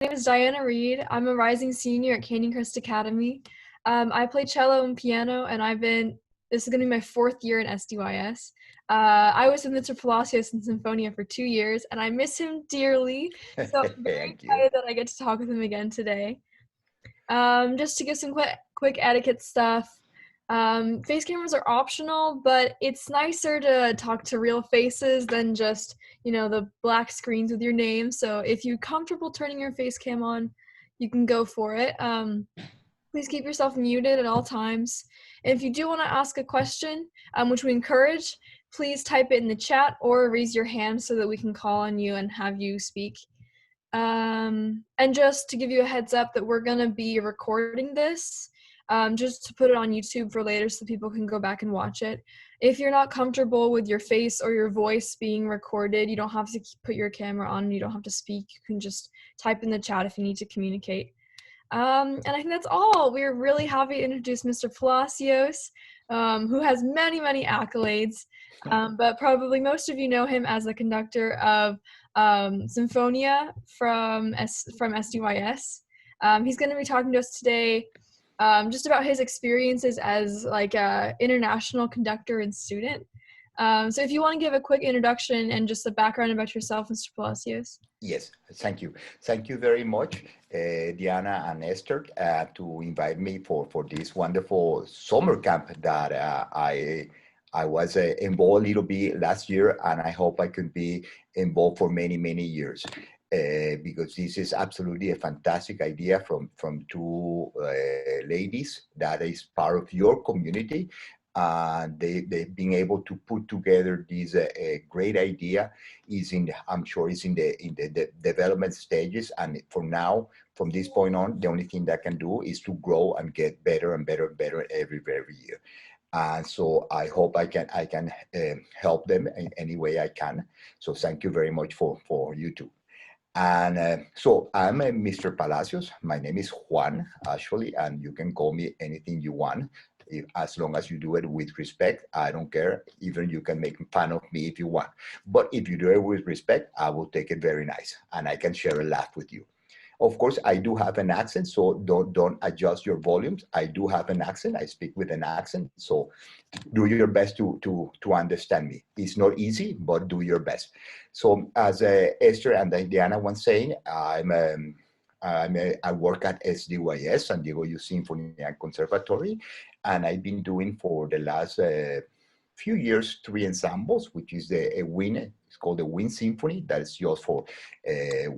name is Diana Reed. I'm a rising senior at Canyon Crest Academy. I play cello and piano, and this is going to be my 4th year in SDYS. I was with Mr. Palacios in Symphonia for 2 years, and I miss him dearly. So I'm very Thank you. excited that I get to talk with him again today. Just to give some quick etiquette stuff. Face cameras are optional, but it's nicer to talk to real faces than just, the black screens with your name. So if you're comfortable turning your face cam on, you can go for it. Please keep yourself muted at all times. And if you do want to ask a question, which we encourage, please type it in the chat or raise your hand so that we can call on you and have you speak. And just to give you a heads up that we're gonna be recording this, just to put it on YouTube for later so people can go back and watch it. If you're not comfortable with your face or your voice being recorded, you don't have to put your camera on, you don't have to speak, you can just type in the chat if you need to communicate. And I think that's all. We're really happy to introduce Mr. Palacios, who has many, many accolades, but probably most of you know him as the conductor of Symphonia from SDYS. He's going to be talking to us today just about his experiences as like a international conductor and student. So if you want to give a quick introduction and just a background about yourself, Mr. Palacios. Yes, thank you. Thank you very much, Diana and Esther, to invite me for this wonderful summer camp that I was involved a little bit last year, and I hope I can be involved for many, many years. Because this is absolutely a fantastic idea from two ladies that is part of your community. They've been able to put together this great idea. I'm sure it's in the development stages, and for now, from this point on, the only thing that can do is to grow and get better and better and better every year. And so I hope I can help them in any way I can. So thank you very much for you too. And so I'm Mr. Palacios. My name is Juan, actually, and you can call me anything you want, as long as you do it with respect. I don't care. Even you can make fun of me if you want. But if you do it with respect, I will take it very nice, and I can share a laugh with you. Of course, I do have an accent, so don't adjust your volumes. I do have an accent. I speak with an accent, so do your best to understand me. It's not easy, but do your best. So as Esther and Diana was saying, I work at SDYS, San Diego Youth Symphony and Conservatory, and I've been doing for the last few years 3 ensembles, which is a wind. It's called the Wind Symphony. That is just for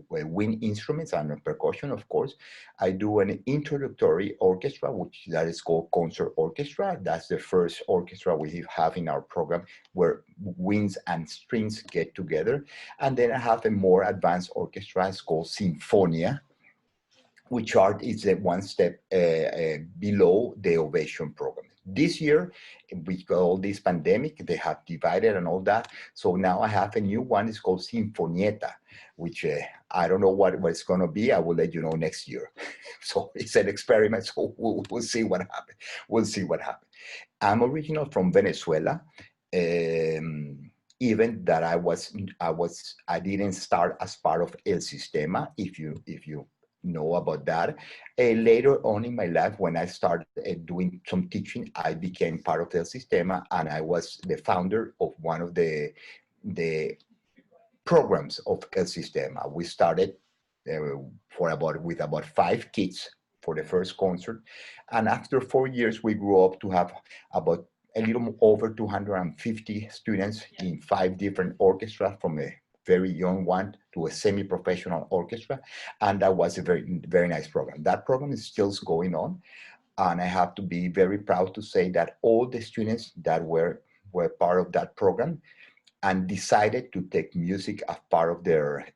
wind instruments and percussion, of course. I do an introductory orchestra, which that is called concert orchestra. That's the first orchestra we have in our program where winds and strings get together. And then I have a more advanced orchestra. It's called Sinfonia, which is one step below the Ovation program. This year, with all this pandemic, they have divided and all that. So now I have a new one. It's called Sinfonietta, which I don't know what it's going to be. I will let you know next year. So it's an experiment. So we'll see what happens. We'll see what happens. I'm original from Venezuela. Even that I didn't start as part of El Sistema. If you know about that. Later on in my life, when I started doing some teaching, I became part of El Sistema, and I was the founder of one of the programs of El Sistema. We started with about 5 kids for the first concert, and after 4 years, we grew up to have about a little over 250 students in 5 different orchestras, from a very young one to a semi-professional orchestra, and that was a very, very nice program. That program is still going on, and I have to be very proud to say that all the students that were part of that program and decided to take music as part of their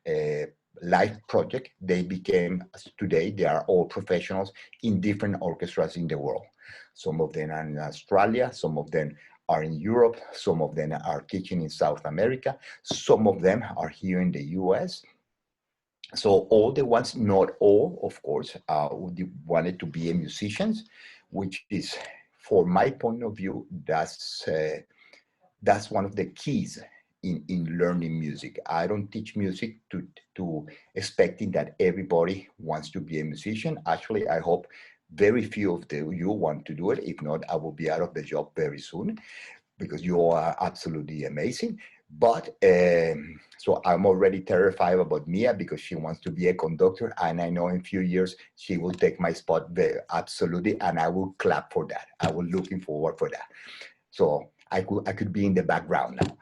life project, they became, today, they are all professionals in different orchestras in the world. Some of them are in Australia, some of them are in Europe, some of them are teaching in South America, some of them are here in the US. So all the ones, not all, of course, wanted to be musicians, which is, for my point of view, that's one of the keys in learning music. I don't teach music to expecting that everybody wants to be a musician. Actually, I hope very few of you want to do it. If not, I will be out of the job very soon because you are absolutely amazing. But so I'm already terrified about Mia because she wants to be a conductor, and I know in a few years she will take my spot very, absolutely, and I will clap for that. I will looking forward for that. So I could be in the background now,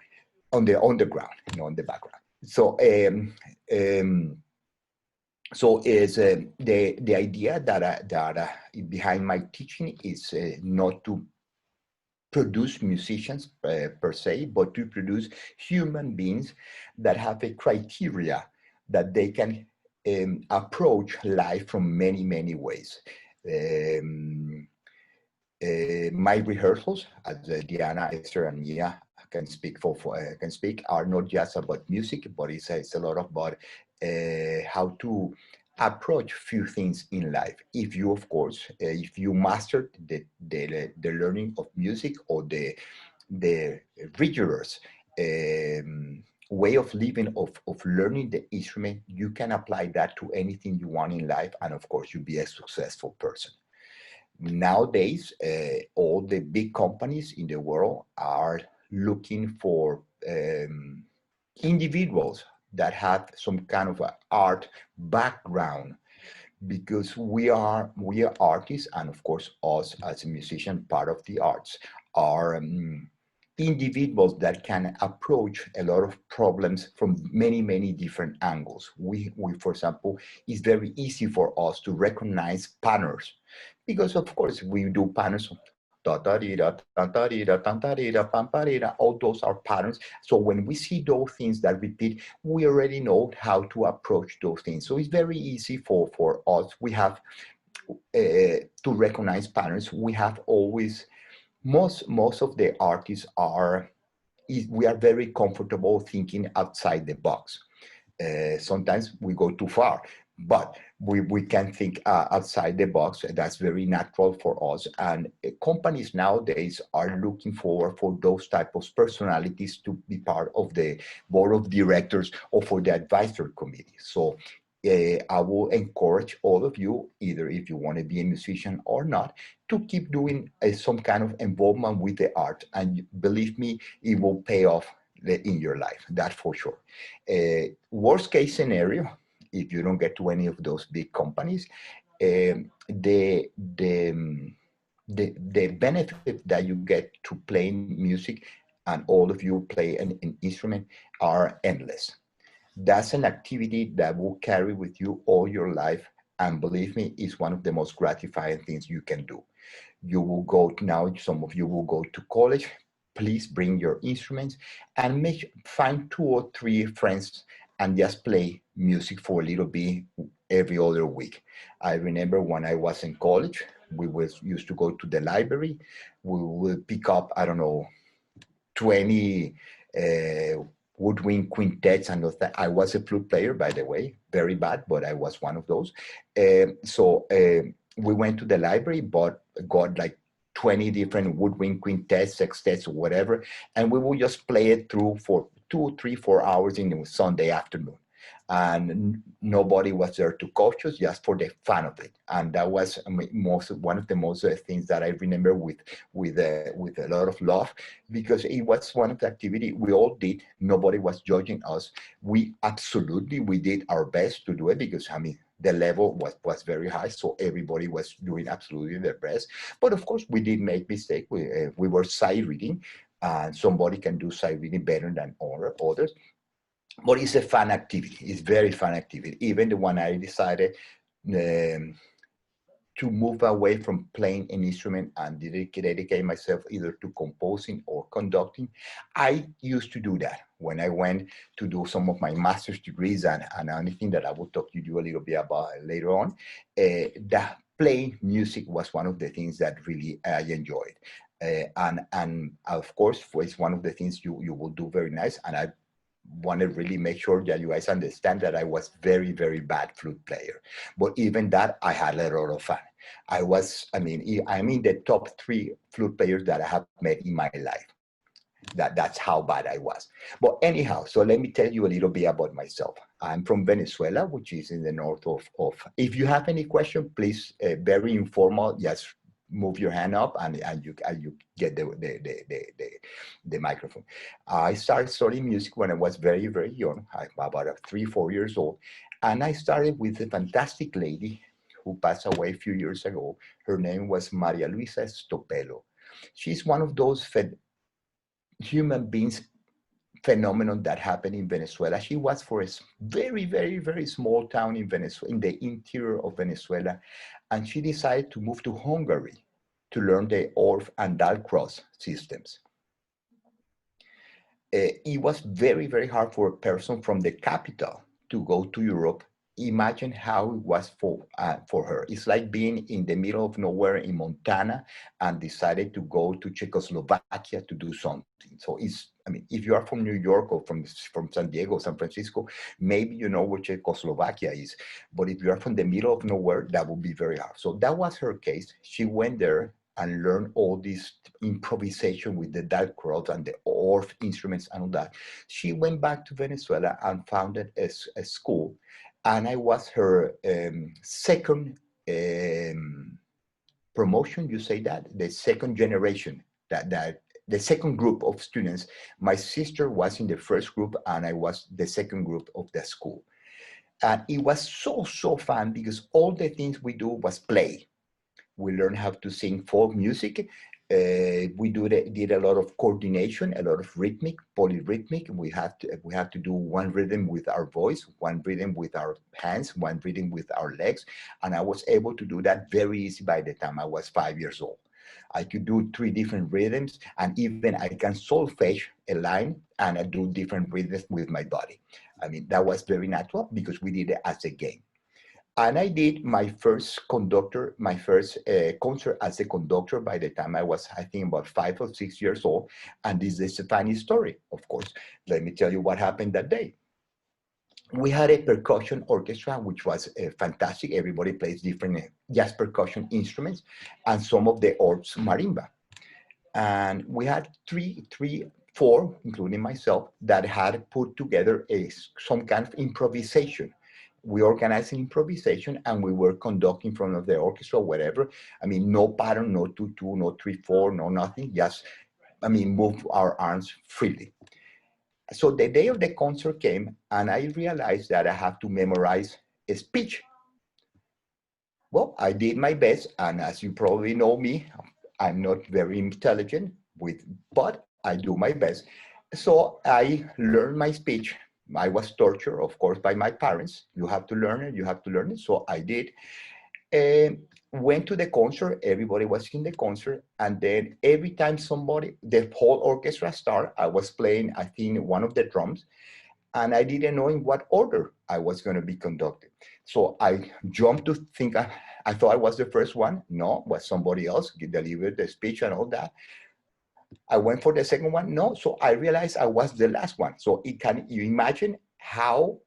on the ground, on the background. So um, so is the idea that behind my teaching is not to produce musicians per se, but to produce human beings that have a criteria that they can approach life from many, many ways. Um, my rehearsals, as Diana, Esther, and Mia can speak can speak, are not just about music, but it's a lot about how to approach few things in life. If you, of course, if you master the learning of music or the rigorous way of living of learning the instrument, you can apply that to anything you want in life, and of course, you'll be a successful person. Nowadays, all the big companies in the world are looking for individuals that have some kind of art background because we are artists, and of course us as a musician, part of the arts, are individuals that can approach a lot of problems from many, many different angles. We for example, it's very easy for us to recognize patterns because of course we do patterns. Ta-ta-dee-da, ta-ta-dee-da, ta-ta-dee-da, pam-pa-dee-da. All those are patterns. So when we see those things that repeat, we already know how to approach those things. So it's very easy for us. We have to recognize patterns. We have always most of the artists are we are very comfortable thinking outside the box. Sometimes we go too far, but we can think outside the box. That's very natural for us. And companies nowadays are looking for those type of personalities to be part of the board of directors or for the advisory committee. So I will encourage all of you, either if you want to be a musician or not, to keep doing some kind of involvement with the art. And believe me, it will pay off in your life, that for sure. Worst case scenario, if you don't get to any of those big companies, the benefit that you get to playing music, and all of you play an instrument, are endless. That's an activity that will carry with you all your life, and believe me, it's one of the most gratifying things you can do. You will go now, some of you will go to college. Please bring your instruments and find 2 or 3 friends and just play music for a little bit every other week. I remember when I was in college, we used to go to the library. We would pick up, I don't know, 20 woodwind quintets and those. I was a flute player, by the way, very bad, but I was one of those. So we went to the library, but got like 20 different woodwind quintets, sextets, whatever, and we would just play it through for 2, 3, 4 hours in the Sunday afternoon. And nobody was there to coach us, just for the fun of it. And that was one of the most things that I remember with a lot of love, because it was one of the activity we all did. Nobody was judging us. We did our best to do it, because I mean the level was very high, so everybody was doing absolutely their best. But of course, we did make mistake. We were sight reading, and somebody can do sight reading better than others. But it's a fun activity. It's very fun activity. Even the one I decided um, to move away from playing an instrument and dedicate myself either to composing or conducting. I used to do that when I went to do some of my master's degrees, and anything that I will talk to you a little bit about later on. That playing music was one of the things that really I enjoyed. And of course, it's one of the things you will do very nice. And I want to really make sure that you guys understand that I was very, very bad flute player. But even that, I had a lot of fun. I'm in the top 3 flute players that I have met in my life. That's how bad I was. But anyhow, so let me tell you a little bit about myself. I'm from Venezuela, which is in the north of if you have any question, please, very informal, just move your hand up and you get the microphone. I started studying music when I was very, very young, about 3, 4 years old. And I started with a fantastic lady who passed away a few years ago. Her name was Maria Luisa Stopelo. She's one of those human beings phenomenon that happened in Venezuela. She was for a very, very, very small town in Venezuela, in the interior of Venezuela, and she decided to move to Hungary to learn the ORF and Dalcross systems. It was very, very hard for a person from the capital to go to Europe. Imagine how it was for her. It's like being in the middle of nowhere in Montana and decided to go to Czechoslovakia to do something. So I mean, if you are from New York or from San Diego, San Francisco, maybe you know where Czechoslovakia is. But if you are from the middle of nowhere, that would be very hard. So that was her case. She went there and learn all this improvisation with the Dalcross and the ORF instruments and all that. She went back to Venezuela and founded a school. And I was her second promotion, you say that? The second generation, that the second group of students. My sister was in the first group and I was the second group of the school. And it was so fun because all the things we do was play. We learned how to sing folk music. We did a lot of coordination, a lot of rhythmic, polyrhythmic. We have to do one rhythm with our voice, one rhythm with our hands, one rhythm with our legs. And I was able to do that very easy by the time I was 5 years old. I could do 3 different rhythms, and even I can solfege a line and I do different rhythms with my body. I mean, that was very natural because we did it as a game. And I did my first concert as a conductor by the time I was, I think, about 5 or 6 years old. And this is a funny story, of course. Let me tell you what happened that day. We had a percussion orchestra, which was fantastic. Everybody plays different jazz percussion instruments, and some of the orps marimba. And we had four, including myself, that had put together some kind of improvisation. We organized an improvisation and we were conducting in front of the orchestra, whatever. I mean, no pattern, no 2/2, no 3/4, no nothing. Just, I mean, move our arms freely. So the day of the concert came and I realized that I have to memorize a speech. Well, I did my best, and as you probably know me, I'm not very intelligent but I do my best. So I learned my speech. I was tortured, of course, by my parents. You have to learn it, you have to learn it. So I did. Went to the concert, everybody was in the concert, and then every time the whole orchestra started, I was playing, I think, one of the drums, and I didn't know in what order I was going to be conducted. So I jumped to think, I thought I was the first one. No, was somebody else delivered the speech and all that. I went for the second one. No, so I realized I was the last one. So can you imagine how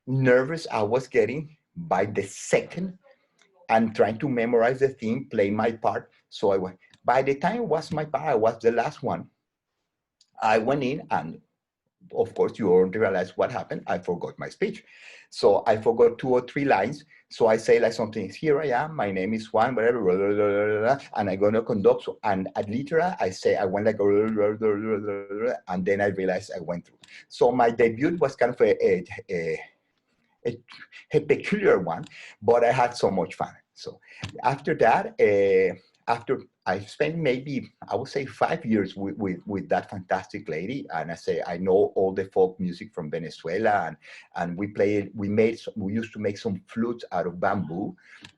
nervous I was getting by the second and trying to memorize the theme, play my part. So I went. By the time it was my part, I was the last one. I went in and of course, you already realize what happened. I forgot my speech. So I forgot 2 or 3 lines. So I say like something, here I am, my name is Juan, whatever, blah, blah, blah, blah, and I'm going to conduct. So, and at literal, I say, I went like, blah, blah, blah, blah, and then I realized I went through. So my debut was kind of a peculiar one, but I had so much fun. So after that, after I spent maybe, I would say 5 years with that fantastic lady. And I say, I know all the folk music from Venezuela, and we used to make some flutes out of bamboo,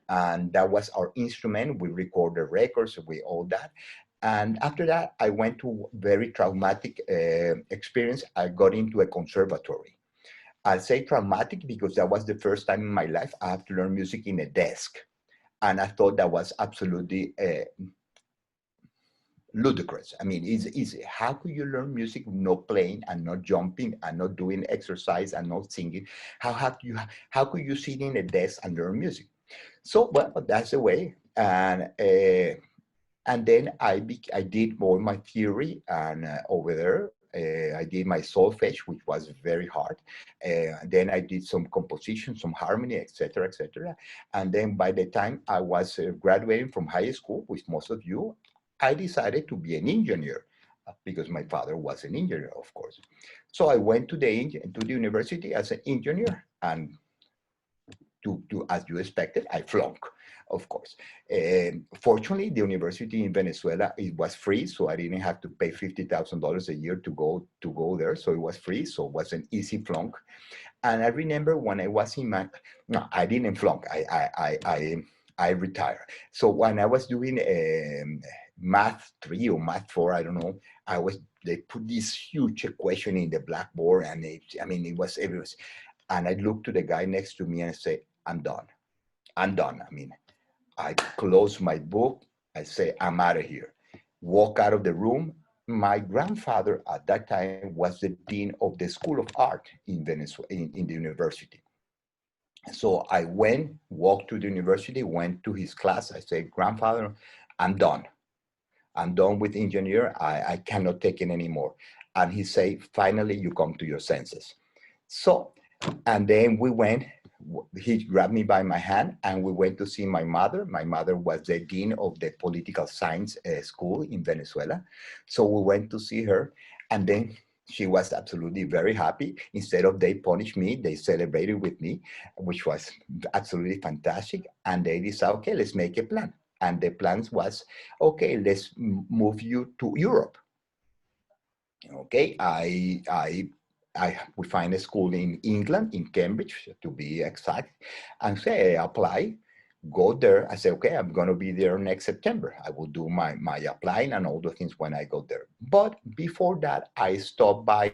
and that was our instrument. We recorded records, all that. And after that, I went to very traumatic experience. I got into a conservatory. I'll say traumatic because that was the first time in my life I have to learn music in a desk. And I thought that was absolutely ludicrous. I mean, how could you learn music not playing and not jumping and not doing exercise and not singing? How could you sit in a desk and learn music? So, well, that's the way. And And then I did all my theory, and over there, I did my solfege, which was very hard. Then I did some composition, some harmony, etc., etc. And then by the time I was graduating from high school, with most of you, I decided to be an engineer because my father was an engineer, of course. So I went to the university as an engineer, and as you expected, I flunked, of course. Fortunately, the university in Venezuela, it was free, so I didn't have to pay $50,000 a year to go there. So it was free, so it was an easy flunk. And I remember when I was in my, no, I didn't flunk. I retired. So when I was doing math 3 or math 4, I don't know, they put this huge equation in the blackboard, and it was everywhere. And I looked to the guy next to me and I say, I'm done. I'm done. I close my book. I say, I'm out of here. Walk out of the room. My grandfather at that time was the dean of the School of Art in Venezuela, in the university. So I walked to the university, went to his class. I said, grandfather, I'm done. I'm done with engineer. I cannot take it anymore. And he said, finally, you come to your senses. So, and then he grabbed me by my hand and we went to see my mother. My mother was the dean of the political science school in Venezuela. So we went to see her, and then she was absolutely very happy. Instead of they punish me, they celebrated with me, which was absolutely fantastic. And they decided, okay, let's make a plan. And the plan was, okay, let's move you to Europe. Okay, we find a school in England, in Cambridge, to be exact, and say I apply, go there. I say, okay, I'm going to be there next September. I will do my applying and all the things when I go there. But before that, I stopped by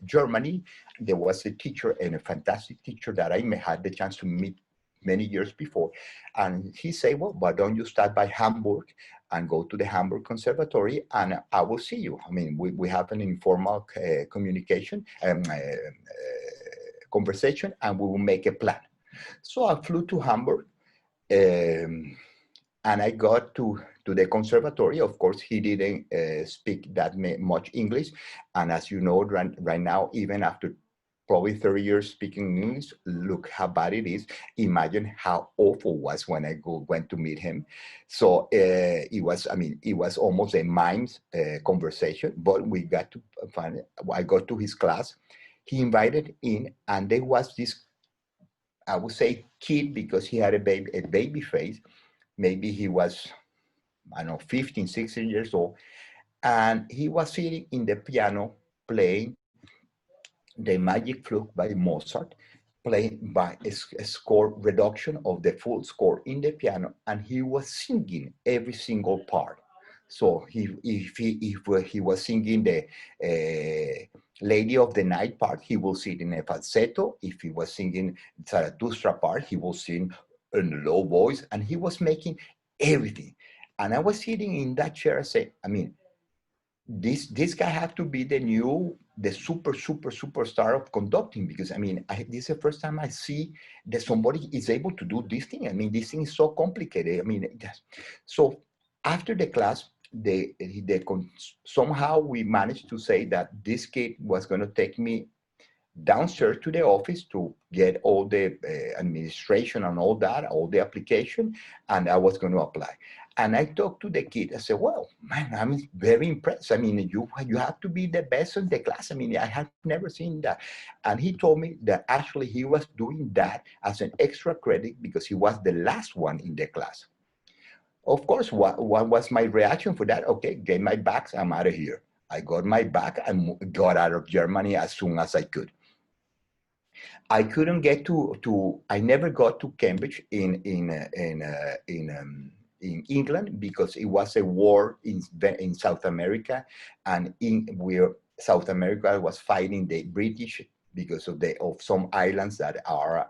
Germany. There was a teacher, and a fantastic teacher that I had the chance to meet many years before. And he said, well, why don't you start by Hamburg and go to the Hamburg Conservatory, and I will see you. We have an informal communication, conversation, and we will make a plan. So I flew to Hamburg, and I got to the conservatory. Of course, he didn't speak that much English. And as you know, right now, even after probably 30 years speaking English, look how bad it is. Imagine how awful it was when I went to meet him. So it was almost a mime conversation, but we got to find it. I got to his class. He invited in, and there was this, I would say, kid, because he had a baby face. Maybe he was, I don't know, 15, 16 years old. And he was sitting in the piano playing the Magic Flute by Mozart, played by a score reduction of the full score in the piano, and he was singing every single part. So if he was singing the Lady of the Night part, he will sing in a falsetto. If he was singing Zarathustra part, he will sing in a low voice, and he was making everything. And I was sitting in that chair and say, this guy have to be the superstar of conducting, because this is the first time I see that somebody is able to do this thing. This thing is so complicated. So after the class, somehow we managed to say that this kid was going to take me downstairs to the office to get all the administration and all the application, and I was going to apply. And I talked to the kid. I said, well, man, I'm very impressed. You have to be the best in the class. I have never seen that. And he told me that actually he was doing that as an extra credit because he was the last one in the class. Of course, what was my reaction for that? Okay, get my bags, I'm out of here. I got my bag and got out of Germany as soon as I could. I couldn't get I never got to Cambridge in England because it was a war in South America, and where South America was fighting the British because of some islands that are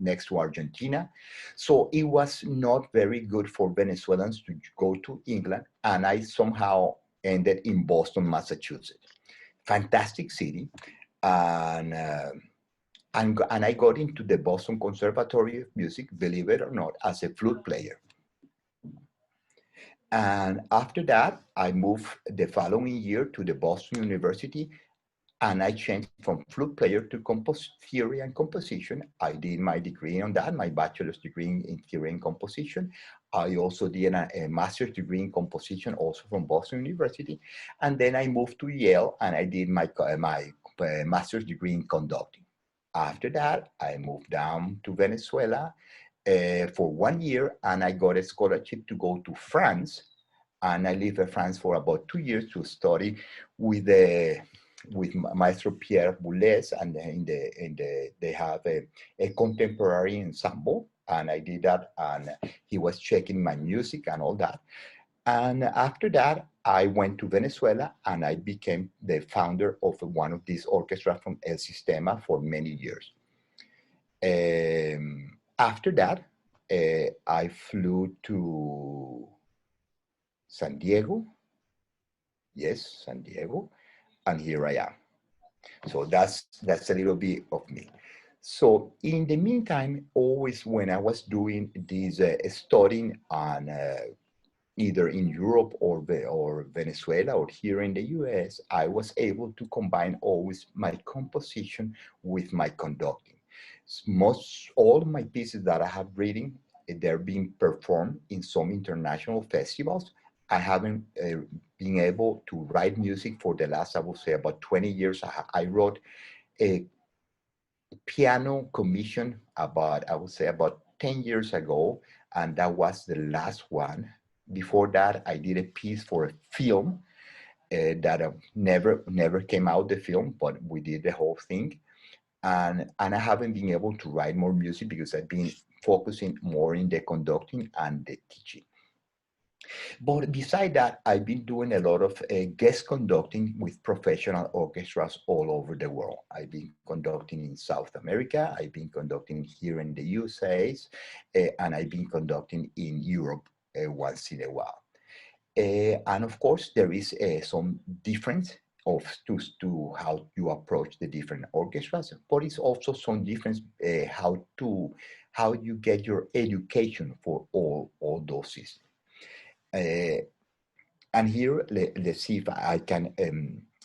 next to Argentina. So it was not very good for Venezuelans to go to England, and I somehow ended in Boston, Massachusetts. Fantastic city, and I got into the Boston Conservatory of Music, believe it or not, as a flute player. And after that, I moved the following year to the Boston University, and I changed from flute player to theory and composition. I did my degree on that, my bachelor's degree in theory and composition. I also did a master's degree in composition, also from Boston University. And then I moved to Yale, and I did my master's degree in conducting. After that, I moved down to Venezuela for 1 year, and I got a scholarship to go to France. And I lived in France for about 2 years to study with the with Maestro Pierre Boulez, and they have a contemporary ensemble, and I did that, and he was checking my music and all that. And after that, I went to Venezuela, and I became the founder of one of these orchestras from El Sistema for many years. After that, I flew to San Diego. Yes, San Diego, and here I am. So that's a little bit of me. So in the meantime, always when I was doing this studying on either in Europe or Venezuela or here in the US, I was able to combine always my composition with my conducting. Most all my pieces that I have written, they're being performed in some international festivals. I haven't been able to write music for the last, I would say, about 20 years. I wrote a piano commission about, I would say, about 10 years ago, and that was the last one. Before that, I did a piece for a film that never came out, the film, but we did the whole thing. And I haven't been able to write more music because I've been focusing more in the conducting and the teaching. But beside that, I've been doing a lot of guest conducting with professional orchestras all over the world. I've been conducting in South America, I've been conducting here in the USA, and I've been conducting in Europe once in a while. And of course, there is some difference to how you approach the different orchestras, but it's also some difference how you get your education for all those systems. Uh, and here, let's see if I can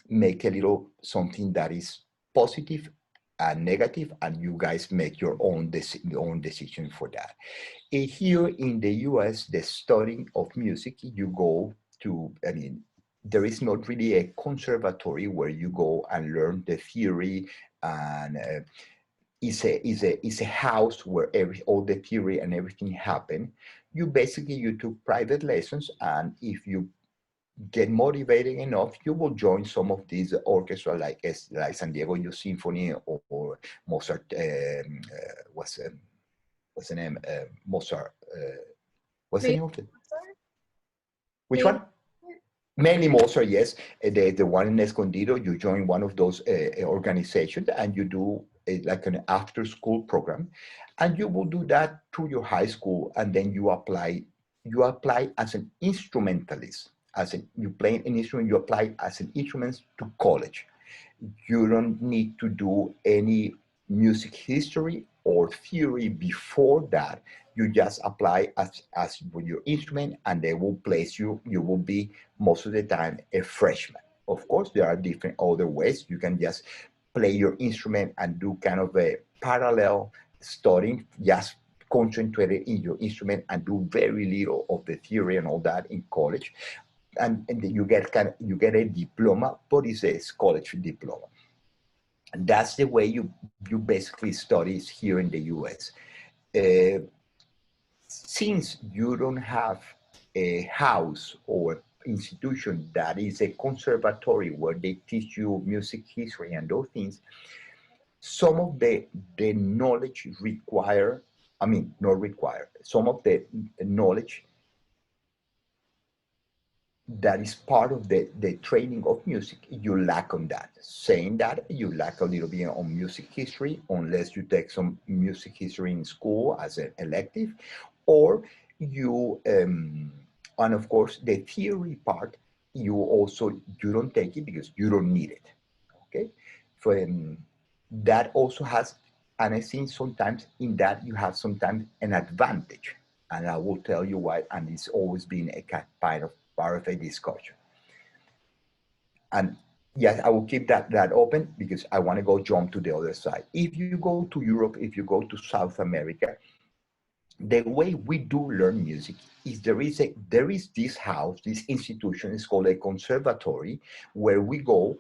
make a little something that is positive and negative, and you guys make your own decision for that. Here in the US, the studying of music, you go to, I mean, there is not really a conservatory where you go and learn the theory, and it's a house where all the theory and everything happen. You took private lessons, and if you get motivated enough, you will join some of these orchestra like San Diego Youth Symphony, or Mozart. What's the name? Mozart. What's the Maybe name of it? Mozart? Which Maybe one? Mainly Mozart, yes. The one in Escondido, you join one of those organizations, and you do like an after school program, and you will do that through your high school, and then you apply as an instrumentalist. You play an instrument, you apply as an instrument to college. You don't need to do any music history or theory before that. You just apply as with your instrument, and they will place you. You will be most of the time a freshman. Of course, there are different other ways. You can just play your instrument and do kind of a parallel studying, just concentrated in your instrument and do very little of the theory and all that in college. And then you get a diploma, but it's a college diploma. And that's the way you basically study here in the US. Uh, since you don't have a house or institution that is a conservatory where they teach you music history and those things, some of the knowledge require, I mean, not require, some of the knowledge that is part of the training of music, you lack on that. Saying that, you lack a little bit on music history, unless you take some music history in school as an elective, or and of course, the theory part, you don't take it because you don't need it. Okay, that also has, and I think sometimes in that you have sometimes an advantage. And I will tell you why, and it's always been a part of a discussion. And yes, I will keep that open because I want to go jump to the other side. If you go to Europe, if you go to South America, the way we do learn music is there is this house, this institution is called a conservatory, where we go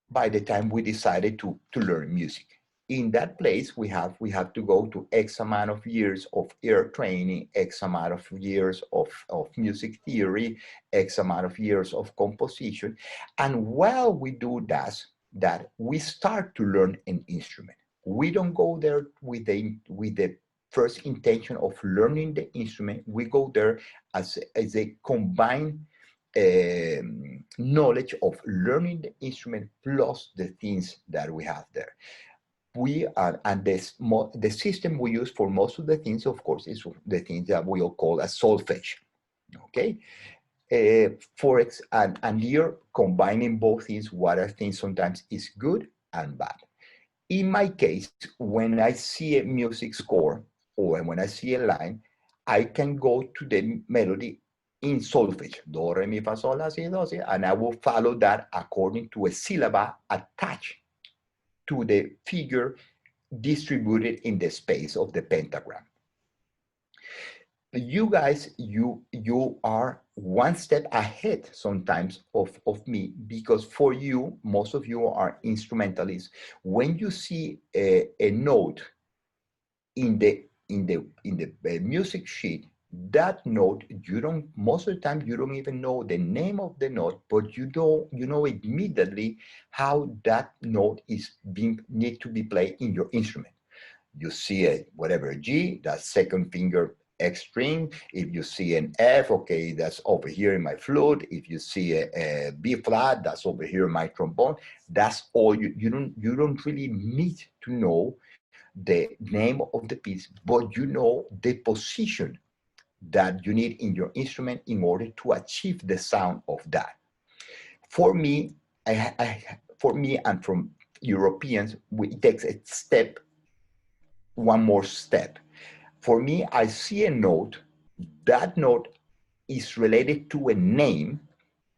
by the time we decided to learn music. In that place, we have to go to X amount of years of ear training, X amount of years of music theory, X amount of years of composition. And while we do that we start to learn an instrument. We don't go there with the first intention of learning the instrument. We go there as a combined knowledge of learning the instrument plus the things that we have there. We are, and the system we use for most of the things, of course, is the things that we all call a solfege. Okay, and here combining both things, what are things sometimes is good and bad. In my case, when I see a music score or when I see a line, I can go to the melody in solfege, do, re, mi, fa, sol, la, si, do, si, and I will follow that according to a syllable attached to the figure distributed in the space of the pentagram. You guys, you are one step ahead sometimes of me, because for you, most of you are instrumentalists. When you see a note in the music sheet, that note, you don't, most of the time you don't even know the name of the note, but you know immediately how that note is being need to be played in your instrument. You see a whatever G, that second finger X string. If you see an F, okay, that's over here in my flute. If you see a B flat, that's over here in my trombone. That's all. You don't really need to know the name of the piece, but you know the position that you need in your instrument in order to achieve the sound of that. For me, for me and from Europeans, it takes a step, one more step. For me, I see a note. That note is related to a name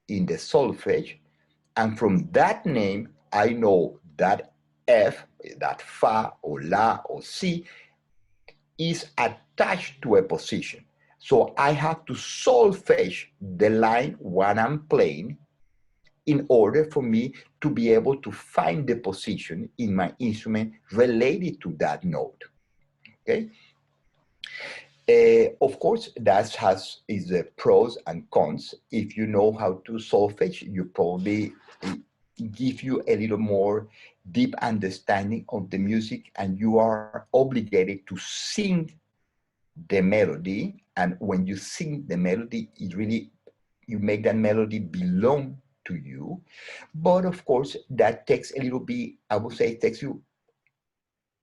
in the solfege, and from that name, I know that F, that fa or la or si is attached to a position. So I have to solfege the line when I'm playing in order for me to be able to find the position in my instrument related to that note. Okay. Of course, that is the pros and cons. If you know how to solfege, you probably give you a little more deep understanding of the music, and you are obligated to sing the melody. And when you sing the melody, it really, you make that melody belong to you. But of course, that takes a little bit, I would say it takes you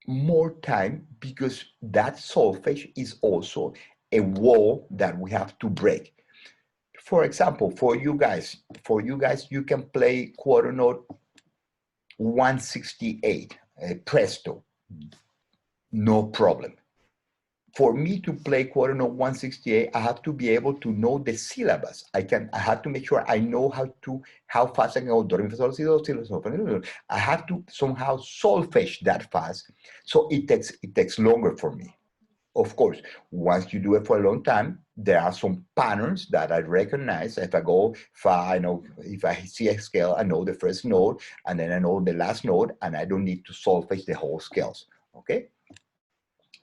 more time, because that solfege is also a wall that we have to break. For example, for you guys, you can play quarter note 168, presto, no problem. For me to play quarter note 168, I have to be able to know the syllables. I have to make sure I know how fast I can go. Do, re, mi, fa, sol, si, do, si, do, so, I have to somehow solfege that fast, so it takes longer for me. Of course, once you do it for a long time, there are some patterns that I recognize. If I go fa, I know, if I see a scale, I know the first note, and then I know the last note, and I don't need to solfege the whole scales. Okay.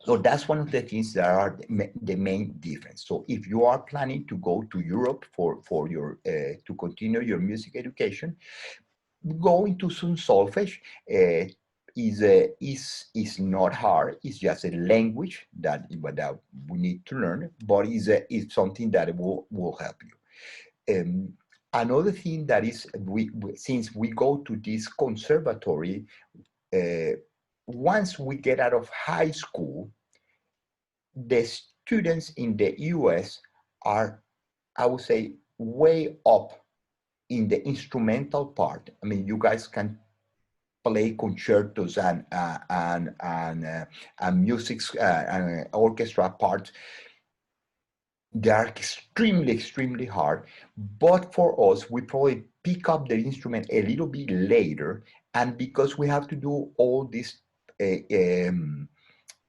So that's one of the things that are the main difference. So if you are planning to go to Europe for your to continue your music education, going to some solfege is not hard. It's just a language that we need to learn, but is something that will help you. Another thing that is, since we go to this conservatory, uh, once we get out of high school, the students in the US are, I would say, way up in the instrumental part. I mean, you guys can play concertos and music and orchestra parts They are extremely, extremely hard. But for us, we probably pick up the instrument a little bit later. And because we have to do all this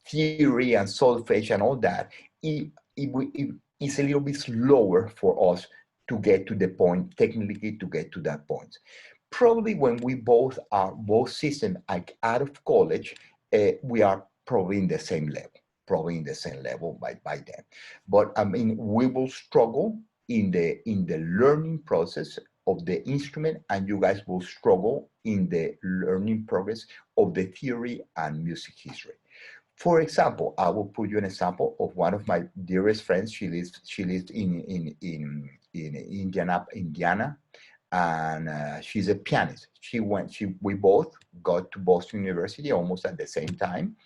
theory and solfege and all that, it's a little bit slower for us to get to the point, technically to get to that point. Probably when we both systems out of college, we are probably in the same level, probably in the same level by then. But I mean, we will struggle in the learning process of the instrument, and you guys will struggle in the learning progress of the theory and music history. For example, I will put you an example of one of my dearest friends. She lives in Indiana, and she's a pianist. We both got to Boston University almost at the same time.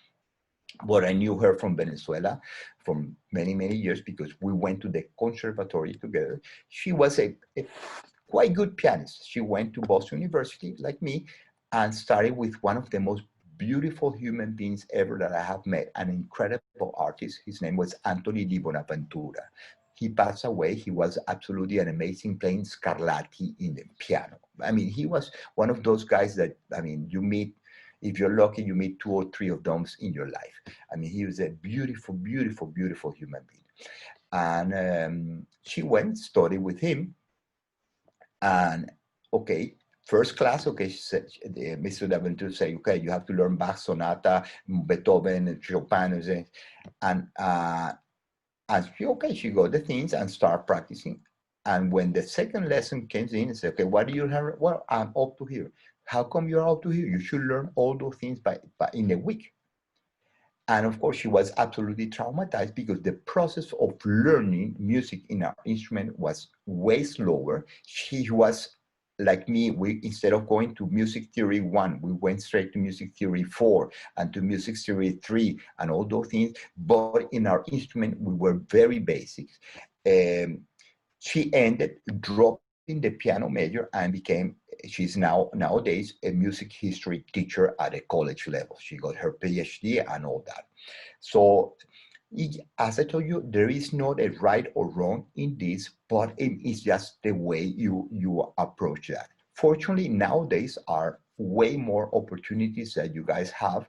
But I knew her from Venezuela from many, many years because we went to the conservatory together. She was a quite good pianist. She went to Boston University like me and started with one of the most beautiful human beings ever that I have met, an incredible artist. His name was Anthony Di Bonaventura. He passed away. He was absolutely an amazing playing Scarlatti in the piano. I mean, he was one of those guys that, I mean, you meet, if you're lucky, you meet two or three of them in your life. I mean, he was a beautiful, beautiful, beautiful human being. And she went, studied with him, and okay, first class, okay, she said, Mr. Daventure say, okay, you have to learn Bach sonata, Beethoven, Chopin, and she, okay, she got the things and start practicing. And when the second lesson came in, and said, okay, what do you have? Well, I'm up to here. How come you're up to here? You should learn all those things by in a week. And of course, she was absolutely traumatized because the process of learning music in our instrument was way slower. She was like me. We, instead of going to music theory 1, we went straight to music theory 4 and to music theory 3 and all those things. But in our instrument, we were very basic. She ended dropping the piano major and became, she's nowadays a music history teacher at a college level. She got her PhD and all that. So as I told you, there is not a right or wrong in this, but it is just the way you approach that. Fortunately, nowadays are way more opportunities that you guys have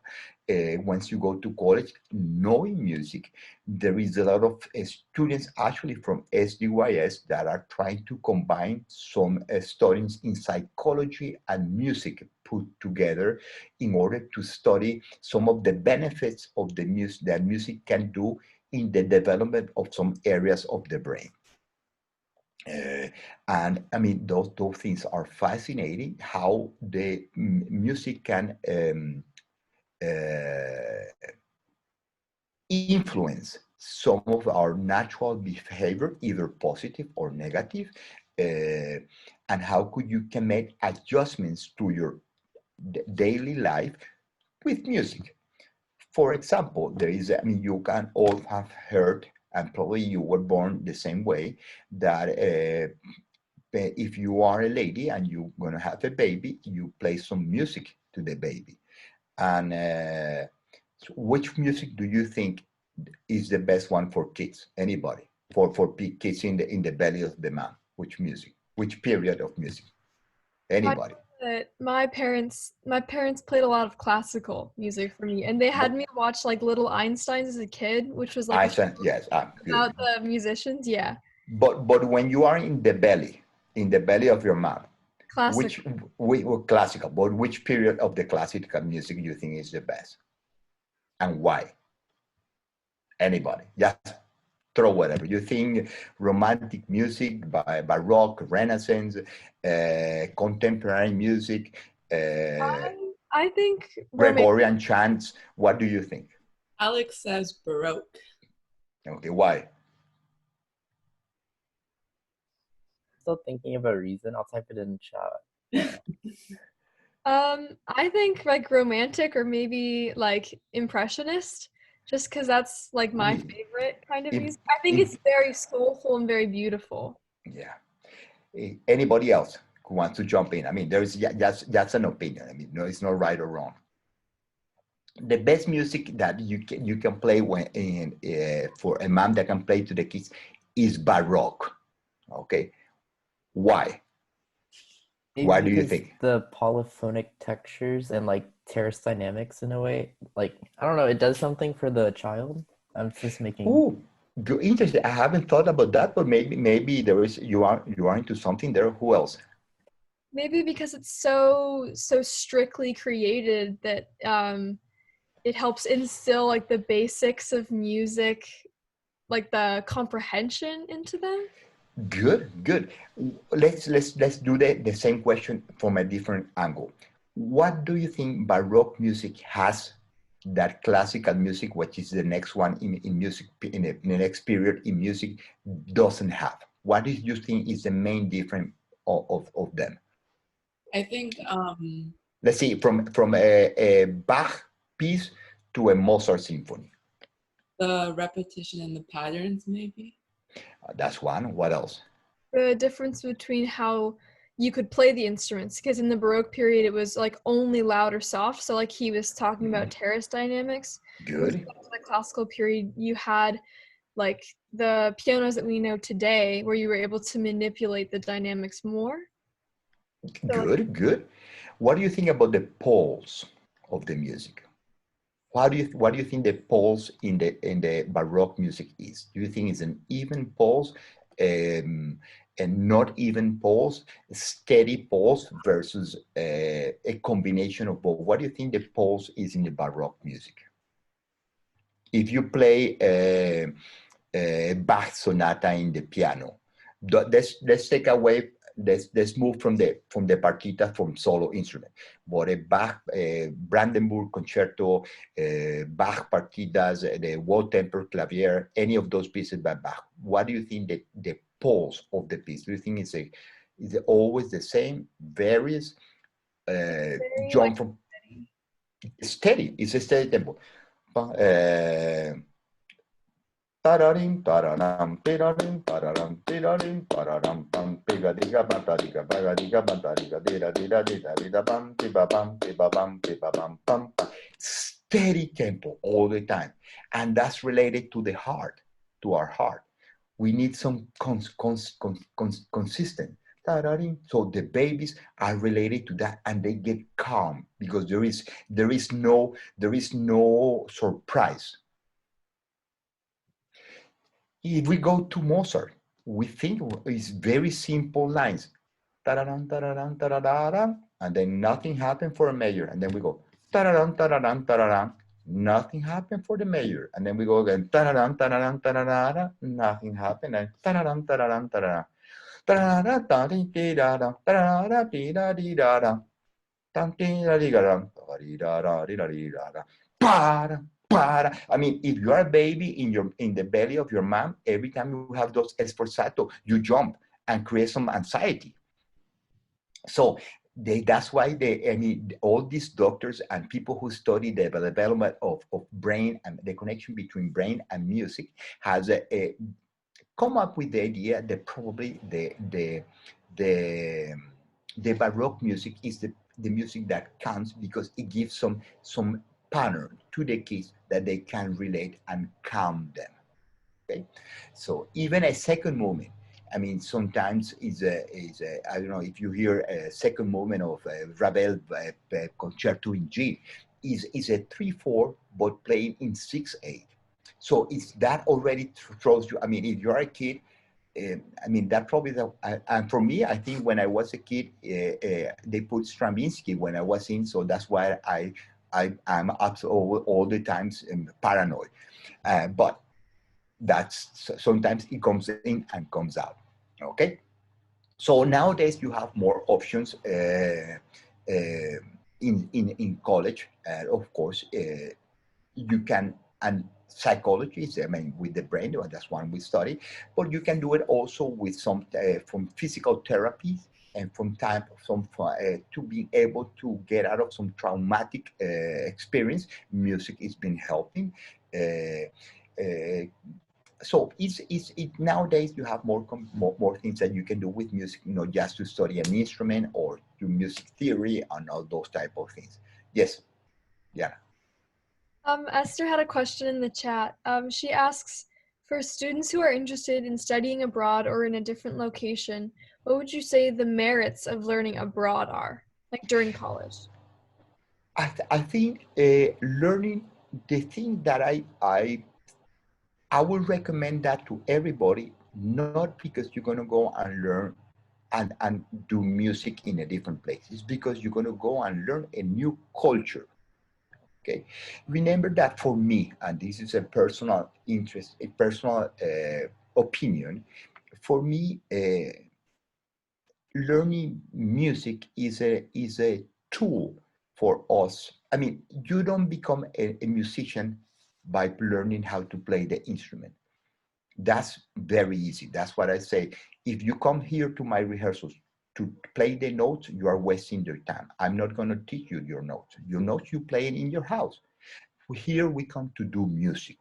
once you go to college knowing music. There is a lot of students actually from SDYS that are trying to combine some studies in psychology and music put together in order to study some of the benefits of the music that music can do in the development of some areas of the brain. And I mean, those things are fascinating, how the music can influence some of our natural behavior, either positive or negative, and how could you can make adjustments to your daily life with music. For example, there is, I mean, you can all have heard, and probably you were born the same way, that if you are a lady and you're going to have a baby, you play some music to the baby. And so which music do you think is the best one for kids? Anybody? For kids in the belly of the man? Which music? Which period of music? I Anybody? know that my parents played a lot of classical music for me, and they had But me watch like Little Einsteins as a kid, which was like I a said yes. Good. about the musicians. Yeah, But when you are in the belly of your mom, classical. which classical, but which period of the classical music you think is the best, and why? Anybody? Just throw whatever you think. Romantic music, by Baroque, Renaissance, contemporary music, I think romantic. Gregorian chants. What do you think? Alex says Baroque. Okay, why? Still thinking of a reason. I'll type it in chat. I think like romantic or maybe like impressionist, just because that's like my favorite kind of If, music. I think if, it's very soulful and very beautiful. yeah. Anybody else who wants to jump in? I mean, there's that's an opinion. I mean, no, it's not right or wrong. The best music that you can play when for a mom that can play to the kids is Baroque. Okay, why? Maybe Why do you because think? the polyphonic textures and like terrace dynamics in a way, like I don't know, it does something for the child. I'm just making. Oh, interesting. I haven't thought about that, but maybe there is you are into something there. Who else? Maybe because it's so strictly created that it helps instill like the basics of music, like the comprehension into them. Good, good. Let's do the same question from a different angle. What do you think Baroque music has that classical music, which is the next one in music in the next period in music, doesn't have? What do you think is the main difference of them? I think Let's see, from a Bach piece to a Mozart symphony. the repetition and the patterns, maybe. That's one. What else? The difference between how you could play the instruments, because in the Baroque period it was like only loud or soft, so like he was talking about terrace dynamics. Whereas Good. in the classical period you had like the pianos that we know today where you were able to manipulate the dynamics more. So like, Good, good. What do you think about the pulse of the music? What do you think the pulse in the Baroque music is? Do you think it's an even pulse, and not even pulse, steady pulse versus a combination of both? What do you think the pulse is in the Baroque music? If you play a Bach sonata in the piano, let's take away, let's move from the partita, from solo instrument. But a Bach, Brandenburg concerto, Bach partitas, the World Temper Clavier, any of those pieces by Bach, what do you think the pulse of the piece? Do you think is it always the same, varies, very like jump from steady? It's a steady tempo. Tararim, tararam, tirarim, tararam, tirarim, pararam, pam, pigadiga, batadiga, bagadiga, batadiga, dira, dira, dira, dira, bam, tiba, bam, tiba, bam, tiba, bam, pam, pam. Steady tempo all the time. And that's related to the heart, to our heart. We need some consistent. Tararim. So the babies are related to that, and they get calm because there is no surprise. If we go to Mozart, we think it's very simple lines. Tararam, tararam, tararam, and then nothing happened for a major. And then we go tararam, tararam, tararam. Nothing happened for the major. And then we go again tararam, tararam, tararara. Nothing happened. And tararam, tararam, tararam. Tarara, tari, tirara, tarara, tira, tirara. Tam, tira, tiraram, tarirara, tirara. Para, para. I mean, if you are a baby in the belly of your mom, every time you have those esforzato, you jump and create some anxiety. So that's why all these doctors and people who study the development of brain and the connection between brain and music has come up with the idea that probably the the Baroque music is the music that counts because it gives some pattern to the kids that they can relate and calm them. Okay, so even a second movement. I mean, sometimes I don't know if you hear a second movement of Ravel concerto in G, is a 3/4 but playing in 6/8. So it's that already throws you. I mean, if you're a kid, I mean that probably and for me, I think when I was a kid, they put Stravinsky when I was in, so that's why I'm up all the times paranoid. But that's sometimes it comes in and comes out. Okay, so nowadays you have more options in college, and of course you can, and psychology is, I mean, with the brain, that's one we study, but you can do it also with some from physical therapy and from time to being able to get out of some traumatic experience. Music has been helping. Uh, uh, so nowadays you have more things that you can do with music, not just to study an instrument or do music theory and all those type of things. Yes, yeah. Esther had a question in the chat. She asks, For students who are interested in studying abroad or in a different location, what would you say the merits of learning abroad are, like during college? I think learning the thing that I would recommend that to everybody, not because you're going to go and learn and do music in a different place. It's because you're going to go and learn a new culture. Okay, remember that for me, and this is a personal interest, a personal opinion. For me, learning music is a tool for us. I mean, you don't become a musician by learning how to play the instrument. That's very easy. That's what I say. If you come here to my rehearsals to play the notes, you are wasting your time. I'm not going to teach you your notes. Your notes you play it in your house. Here we come to do music,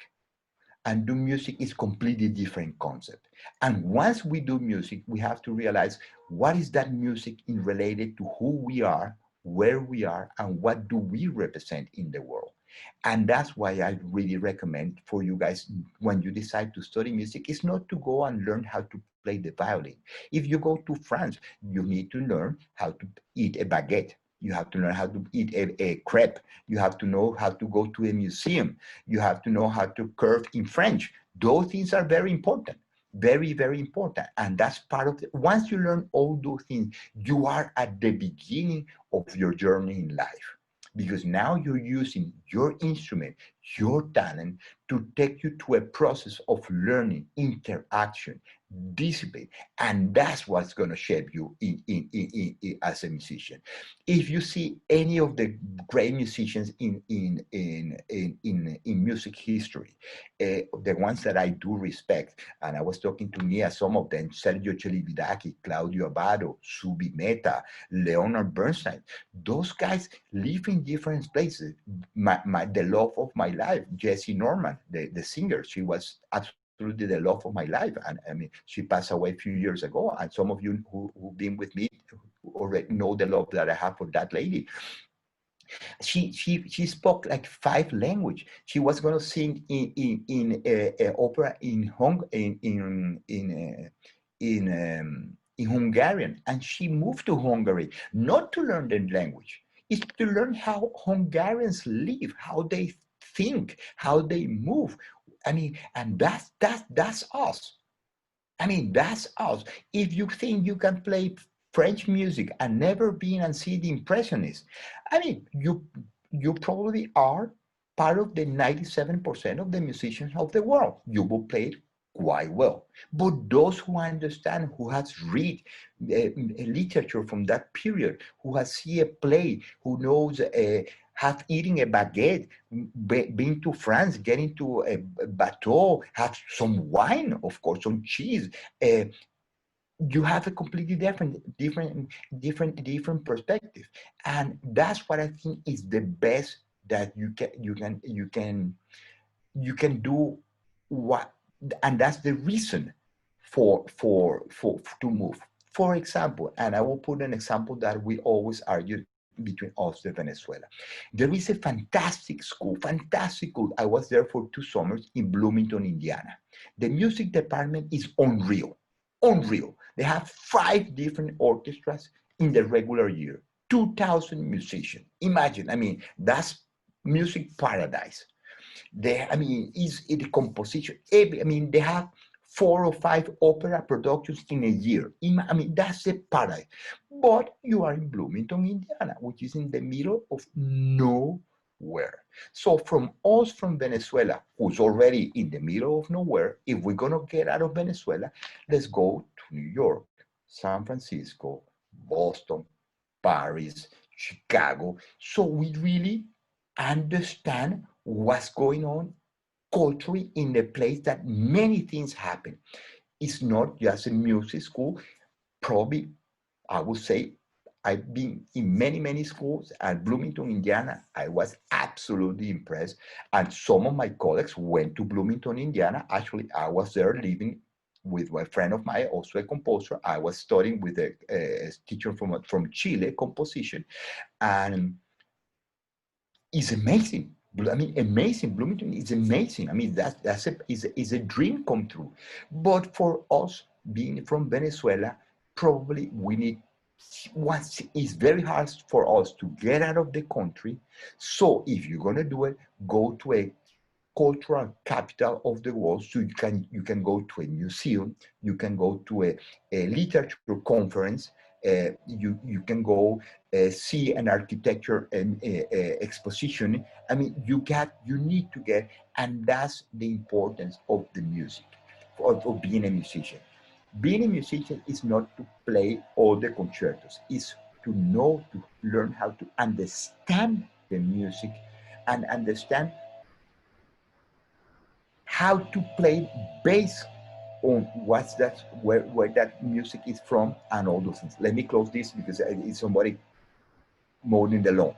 and do music is completely different concept. And once we do music, we have to realize what is that music in related to who we are, where we are, and what do we represent in the world. And that's why I really recommend for you guys, when you decide to study music, is not to go and learn how to play the violin. If you go to France, you need to learn how to eat a baguette. You have to learn how to eat a crepe. You have to know how to go to a museum. You have to know how to curve in French. Those things are very important, very, very important. And that's part of it. Once you learn all those things, you are at the beginning of your journey in life. Because now you're using your instrument, your talent, to take you to a process of learning, interaction, discipline, and that's what's going to shape you as a musician. If you see any of the great musicians in music history, the ones that I do respect, and I was talking to Mia, some of them, Sergio Celibidache, Claudio Abbado, Subi Mehta, Leonard Bernstein, those guys live in different places. The love of my life, Jessie Norman, the singer, she was absolutely the love of my life. And I mean, she passed away a few years ago. And some of you who've been with me already know the love that I have for that lady. She spoke like 5 languages. She was going to sing in opera in in Hungarian, and she moved to Hungary not to learn the language. It's to learn how Hungarians live, how they think, how they move. I mean, and that's us. I mean, that's us. If you think you can play French music and never been and see the Impressionists, I mean, you probably are part of the 97% of the musicians of the world. You will play it quite well. But those who understand, who has read literature from that period, who has seen a play, who knows have eaten a baguette, been to France, getting to a bateau, have some wine, of course, some cheese. Uh, you have a completely different perspective, and that's what I think is the best that you can do. What, and that's the reason for to move. For example, and I will put an example that we always argue between us and Venezuela. There is a fantastic school, fantastic school. I was there for 2 summers in Bloomington, Indiana. The music department is unreal, unreal. They have 5 different orchestras in the regular year, 2,000 musicians. Imagine, I mean, that's music paradise. I mean, is it a composition? I mean, they have 4 or 5 opera productions in a year. I mean, that's a paradise. But you are in Bloomington, Indiana, which is in the middle of nowhere. So from us from Venezuela, who's already in the middle of nowhere, if we're going to get out of Venezuela, let's go to New York, San Francisco, Boston, Paris, Chicago. So we really understand what's going on culturally in the place that many things happen. It's not just a music school. Probably, I would say, I've been in many, many schools at Bloomington, Indiana. I was absolutely impressed. And some of my colleagues went to Bloomington, Indiana. Actually, I was there living with a friend of mine, also a composer. I was studying with a teacher from Chile, composition. And it's amazing. I mean, amazing. Bloomington is amazing. I mean, is a dream come true. But for us, being from Venezuela, probably we need, once it's very hard for us to get out of the country. So if you're gonna do it, go to a cultural capital of the world. So you can go to a museum, you can go to a literature conference, you can go see an architecture exposition. I mean, you need to get, and that's the importance of the music, of being a musician. Being a musician is not to play all the concertos, it's to know, to learn how to understand the music and understand how to play based on where that music is from and all those things. Let me close this because it's somebody mowing the lawn.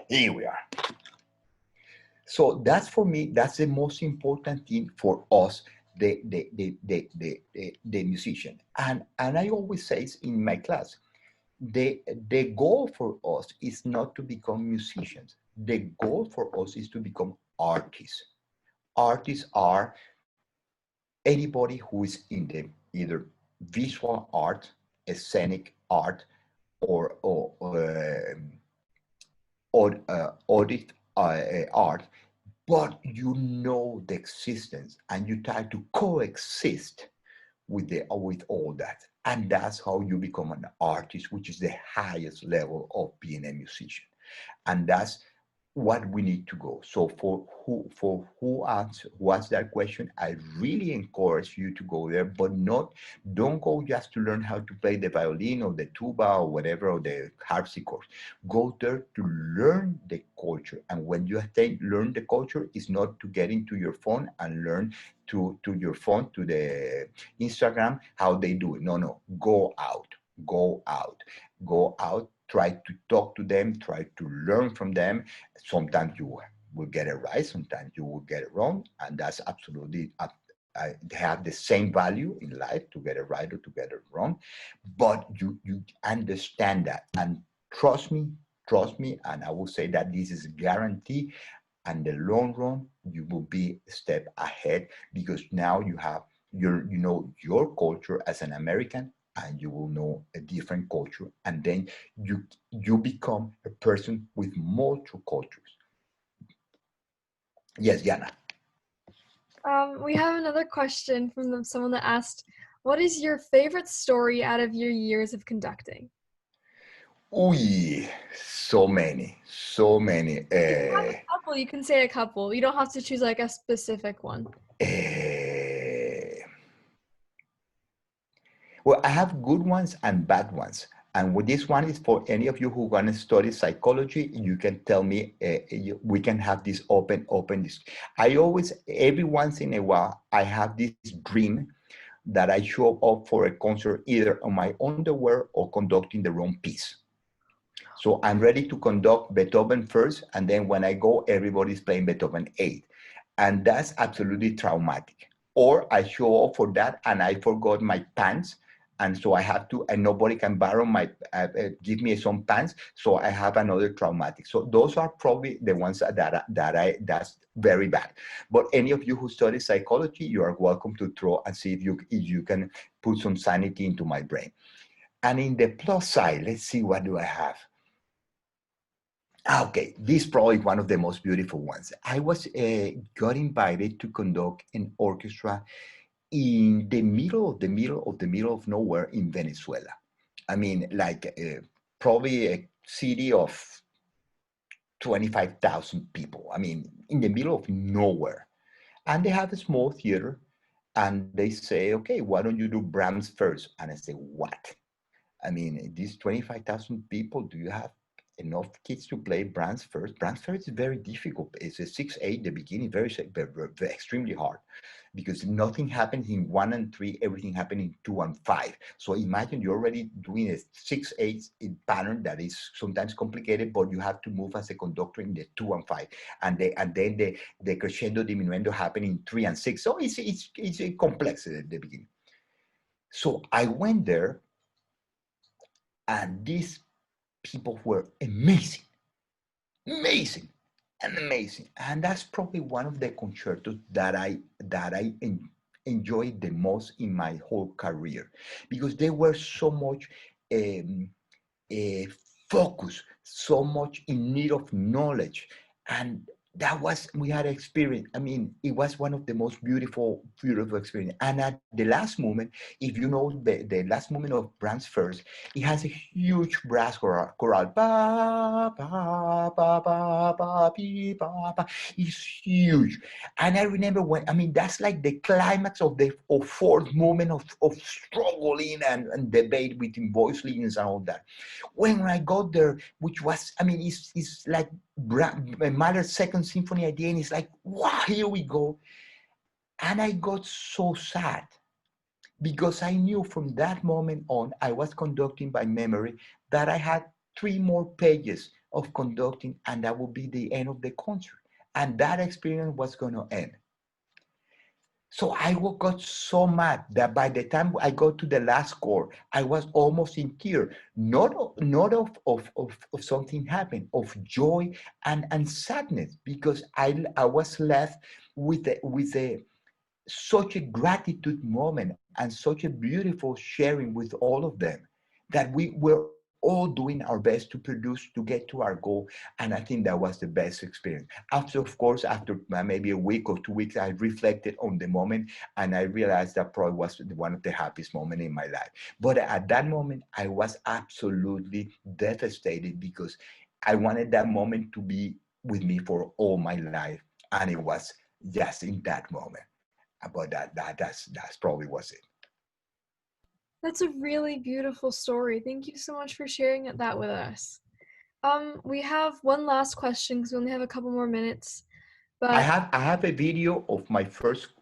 Here we are. So that's, for me, that's the most important thing for us, the musician. And I always say in my class, the goal for us is not to become musicians. The goal for us is to become artists. Artists are anybody who is in the either visual art, scenic art, or audit art, but you know the existence and you try to coexist with all that, and that's how you become an artist, which is the highest level of being a musician. And that's what we need to go. So who asked that question, I really encourage you to go there, but don't go just to learn how to play the violin or the tuba or whatever, or the harpsichord. Go there to learn the culture. And when you learn the culture, it's not to get into your phone and learn to your phone, to the Instagram, how they do it. No, go out, go out, go out. Try to talk to them, try to learn from them. Sometimes you will get it right, sometimes you will get it wrong, and that's absolutely they have the same value in life, to get it right or to get it wrong. But you understand that, and trust me, and I will say that this is a guarantee. And the long run, you will be a step ahead, because now you know your culture as an American, and you will know a different culture, and then you become a person with multiple cultures. Yes, Yana. We have another question from someone that asked, what is your favorite story out of your years of conducting? Uy, so many, so many. Couple, you can say a couple. You don't have to choose like a specific one. Well, I have good ones and bad ones. And with this one is for any of you who want to study psychology, you can tell me, we can have this open. I always, every once in a while, I have this dream that I show up for a concert either on my underwear or conducting the wrong piece. So I'm ready to conduct Beethoven first, and then when I go, everybody's playing Beethoven 8. And that's absolutely traumatic. Or I show up for that and I forgot my pants, and so I have to, and nobody can borrow give me some pants, so I have another traumatic. So those are probably the ones that's very bad. But any of you who study psychology, you are welcome to throw and see if you can put some sanity into my brain. And in the plus side, let's see, what do I have? Okay, this is probably one of the most beautiful ones. I got invited to conduct an orchestra in the middle of nowhere in Venezuela. I mean, like probably a city of 25,000 people. I mean, in the middle of nowhere. And they have a small theater, and they say, okay, why don't you do Brahms first? And I say, what? I mean, these 25,000 people, do you have enough kids to play Brahms first? Brahms first is very difficult. It's a 6/8, the beginning, very extremely hard, because nothing happens in 1 and 3, everything happens in 2 and 5. So imagine you're already doing a 6/8 pattern that is sometimes complicated, but you have to move as a conductor in the 2 and 5, and then the crescendo diminuendo happen in 3 and 6. So it's complex at the beginning. So I went there, and this people were amazing, amazing, and amazing. And that's probably one of the concertos that I enjoyed the most in my whole career, because they were so much um, focus, so much in need of knowledge. And that was, we had experience. I mean, it was one of the most beautiful, beautiful experience. And at the last moment, if you know the last moment of Brahms first, it has a huge brass choral. Ba, ba, ba, ba, ba, pi, ba, ba. It's huge. And I remember when, I mean, that's like the climax of the fourth moment of struggling and debate between voice lines and all that. When I got there, which was, I mean, it's like Mahler's Second Symphony at the end. It's like, wow, here we go. And I got so sad because I knew from that moment on, I was conducting by memory, that I had 3 more pages of conducting, and that would be the end of the concert. And that experience was going to end. So I got so mad that by the time I got to the last score, I was almost in tears, not of something happened, of joy and sadness, because I was left with such a gratitude moment and such a beautiful sharing with all of them, that we were all doing our best to produce, to get to our goal. And I think that was the best experience. After, of course, after maybe a week or 2 weeks, I reflected on the moment, and I realized that probably was one of the happiest moments in my life. But at that moment, I was absolutely devastated, because I wanted that moment to be with me for all my life. And it was just in that moment. But that's probably was it. That's a really beautiful story. Thank you so much for sharing that with us. We have one last question because we only have a couple more minutes. I But have a video of my first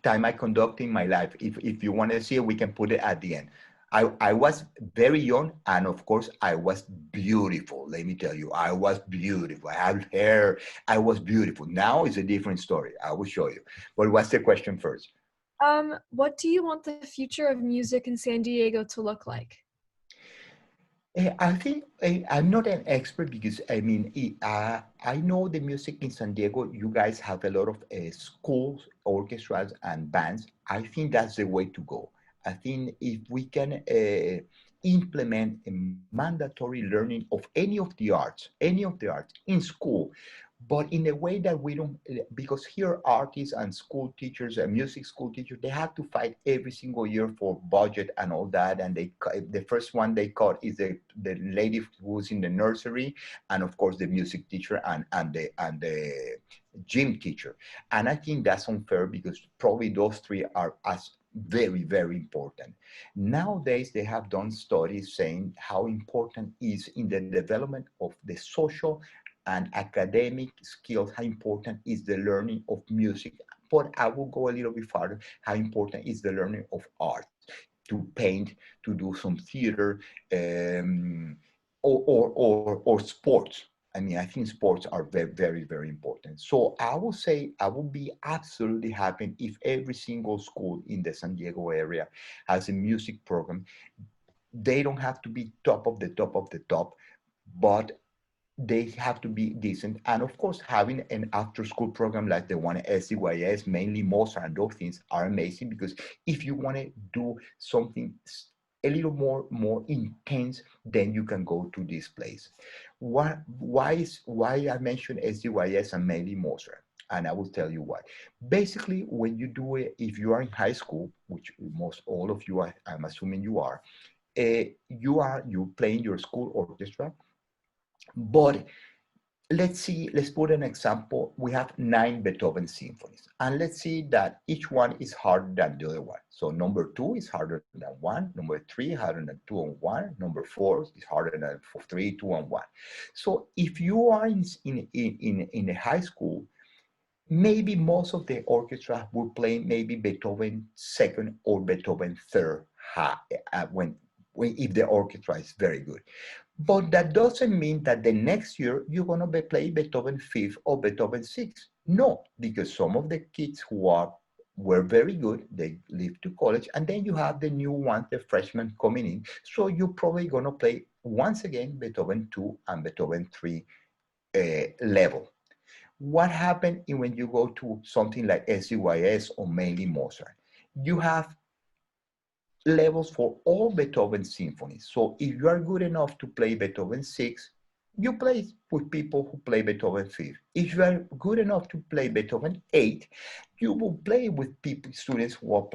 time I conduct in my life. If you want to see it, we can put it at the end. I was very young, and of course I was beautiful. Let me tell you, I was beautiful. I had hair. I was beautiful. Now it's a different story. I will show you. But what's the question first? what do you want the future of music in San Diego to look like? I think I'm not an expert, because I mean, I know the music in San Diego. You guys have a lot of schools, orchestras, and bands. I think that's the way to go. I think if we can implement a mandatory learning of any of the arts in school, but in a way that we don't, because here artists and school teachers and music school teachers, they have to fight every single year for budget and all that. And the first one they caught is the lady who's in the nursery, and of course the music teacher and the gym teacher. And I think that's unfair, because probably those three are as very, very important. Nowadays, they have done studies saying how important is in the development of the social and academic skills, how important is the learning of music. But I will go a little bit farther, how important is the learning of art, to paint, to do some theater, or sports. I mean, I think sports are very, very, very important. So I will say I will be absolutely happy if every single school in the San Diego area has a music program. They don't have to be top of the top of the top, but they have to be decent. And of course, having an after school program like the one at SDYS, mainly Mozart and those things, are amazing, because if you want to do something a little more intense, then you can go to this place. Why I mentioned SDYS and mainly Mozart? And I will tell you why. Basically, when you do it, if you are in high school, which most all of you are, I'm assuming you are, you play in your school orchestra. But let's put an example. We have 9 Beethoven symphonies, and let's see that each one is harder than the other one. So number 2 is harder than 1, number 3 harder than 2 and 1, number 4 is harder than 3, 2 and 1. So if you are in a high school, maybe most of the orchestra will play maybe Beethoven second or Beethoven third, when if the orchestra is very good. But that doesn't mean that the next year you're going to be playing Beethoven fifth or Beethoven sixth. No, because some of the kids who are were very good. They leave to college, and then you have the new ones, the freshmen coming in. So you're probably gonna play once again Beethoven 2 and Beethoven 3 level. What happened when you go to something like SCYS or mainly Mozart? You have levels for all Beethoven symphonies. So if you are good enough to play Beethoven 6, you play with people who play Beethoven 5. If you are good enough to play Beethoven 8, you will play with people, students who are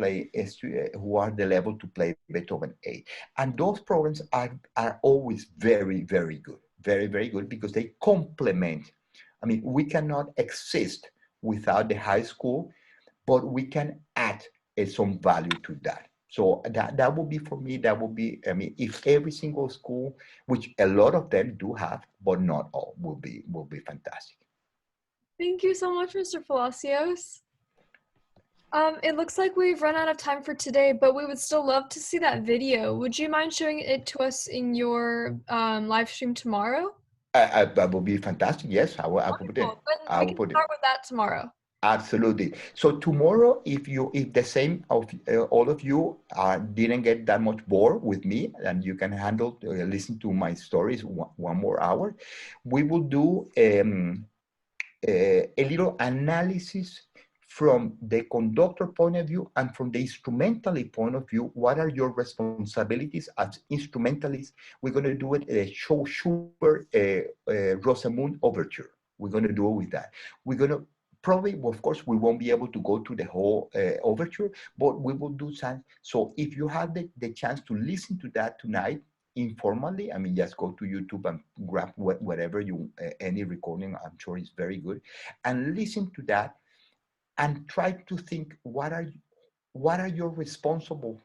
who are the level to play Beethoven 8. And those programs are always very, very good. Very, very good because they complement. I mean, we cannot exist without the high school, but we can add some value to that. So that will be for me, that will be, I mean, if every single school, which a lot of them do have, but not all, will be fantastic. Thank you so much, Mr. Palacios. It looks like we've run out of time for today, but we would still love to see that video. Would you mind showing it to us in your live stream tomorrow? That will be fantastic. Yes, I will put it. Wonderful. Then we can start with that tomorrow. Absolutely. So tomorrow, if the same of all of you didn't get that much bored with me, and you can handle listen to my stories one more hour, we will do a little analysis from the conductor point of view and from the instrumentalist point of view. What are your responsibilities as instrumentalists? We're going to do it Schubert Rosamunde Overture. We're going to do it with that. We're going to probably, of course, we won't be able to go to the whole overture, but we will do some. So if you have the chance to listen to that tonight, informally, I mean, just go to YouTube and grab whatever any recording, I'm sure is very good, and listen to that and try to think, what are you responsible?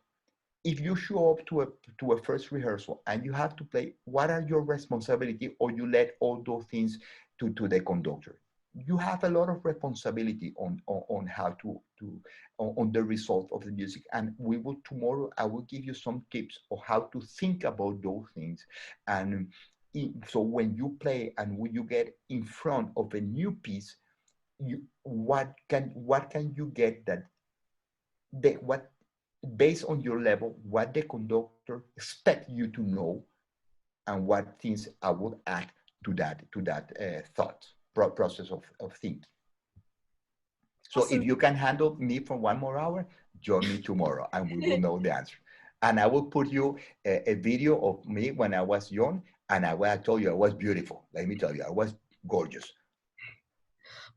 If you show up to a first rehearsal and you have to play, what are your responsibility, or you let all those things to the conductor? You have a lot of responsibility on how on the result of the music. And tomorrow I will give you some tips of how to think about those things. And so when you play and when you get in front of a new piece, what can you get that what based on your level, what the conductor expect you to know, and what things I would add to that thought process of thinking. So Awesome. if you can handle me for one more hour, join me tomorrow and we will know the answer. And I will put you a video of me when I was young, and I told you I was beautiful. Let me tell you, I was gorgeous.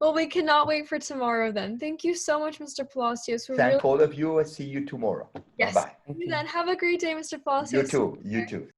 Well, we cannot wait for tomorrow then. Thank you so much, Mr. Palacios. Thank all of you. I'll see you tomorrow. Yes. Bye-bye. Then have a great day, Mr. Palacios. You too. You too.